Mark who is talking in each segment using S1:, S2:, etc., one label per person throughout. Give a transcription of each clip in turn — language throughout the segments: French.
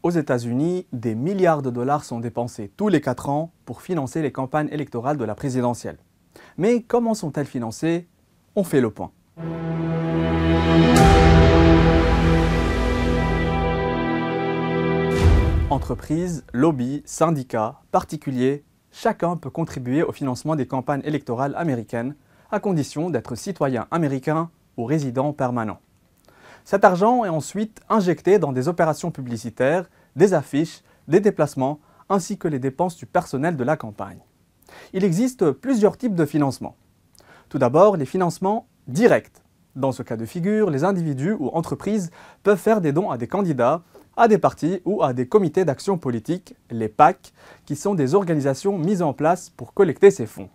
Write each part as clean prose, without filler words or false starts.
S1: Aux États-Unis, des milliards de dollars sont dépensés tous les 4 ans pour financer les campagnes électorales de la présidentielle. Mais comment sont-elles financées? On fait le point. Entreprises, lobbies, syndicats, particuliers, chacun peut contribuer au financement des campagnes électorales américaines, à condition d'être citoyen américain ou résident permanent. Cet argent est ensuite injecté dans des opérations publicitaires, des affiches, des déplacements, ainsi que les dépenses du personnel de la campagne. Il existe plusieurs types de financement. Tout d'abord, les financements directs. Dans ce cas de figure, les individus ou entreprises peuvent faire des dons à des candidats, à des partis ou à des comités d'action politique, les PAC, qui sont des organisations mises en place pour collecter ces fonds.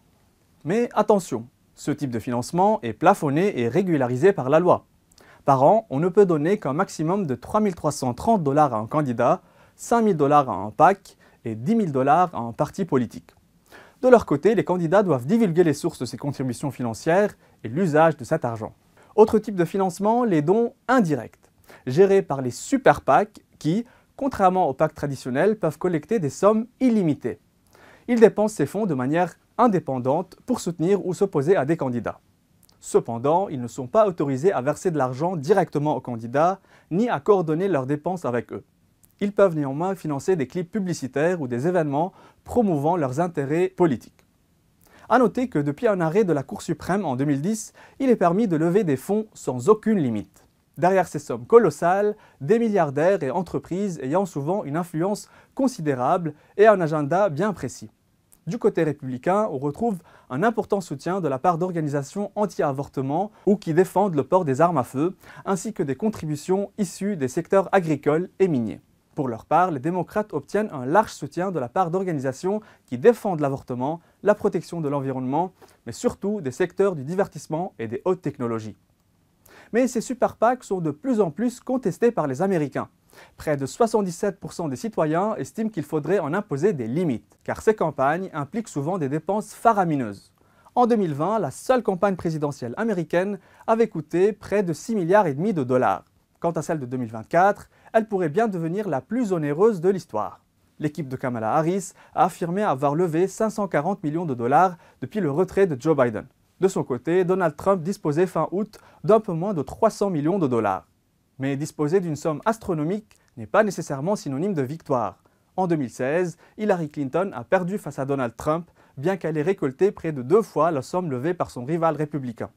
S1: Mais attention, ce type de financement est plafonné et régularisé par la loi. Par an, on ne peut donner qu'un maximum de 3 330 $ à un candidat, 5 000 $ à un PAC et 10 000 $ à un parti politique. De leur côté, les candidats doivent divulguer les sources de ces contributions financières et l'usage de cet argent. Autre type de financement, les dons indirects, gérés par les super PAC qui, contrairement aux PAC traditionnels, peuvent collecter des sommes illimitées. Ils dépensent ces fonds de manière indépendante pour soutenir ou s'opposer à des candidats. Cependant, ils ne sont pas autorisés à verser de l'argent directement aux candidats, ni à coordonner leurs dépenses avec eux. Ils peuvent néanmoins financer des clips publicitaires ou des événements promouvant leurs intérêts politiques. A noter que depuis un arrêt de la Cour suprême en 2010, il est permis de lever des fonds sans aucune limite. Derrière ces sommes colossales, des milliardaires et entreprises ayant souvent une influence considérable et un agenda bien précis. Du côté républicain, on retrouve un important soutien de la part d'organisations anti-avortement ou qui défendent le port des armes à feu, ainsi que des contributions issues des secteurs agricoles et miniers. Pour leur part, les démocrates obtiennent un large soutien de la part d'organisations qui défendent l'avortement, la protection de l'environnement, mais surtout des secteurs du divertissement et des hautes technologies. Mais ces super PAC sont de plus en plus contestés par les Américains. Près de 77% des citoyens estiment qu'il faudrait en imposer des limites, car ces campagnes impliquent souvent des dépenses faramineuses. En 2020, la seule campagne présidentielle américaine avait coûté près de 6,5 milliards de dollars. Quant à celle de 2024, elle pourrait bien devenir la plus onéreuse de l'histoire. L'équipe de Kamala Harris a affirmé avoir levé 540 millions de dollars depuis le retrait de Joe Biden. De son côté, Donald Trump disposait fin août d'un peu moins de 300 millions de dollars. Mais disposer d'une somme astronomique n'est pas nécessairement synonyme de victoire. En 2016, Hillary Clinton a perdu face à Donald Trump, bien qu'elle ait récolté près de 2 fois la somme levée par son rival républicain.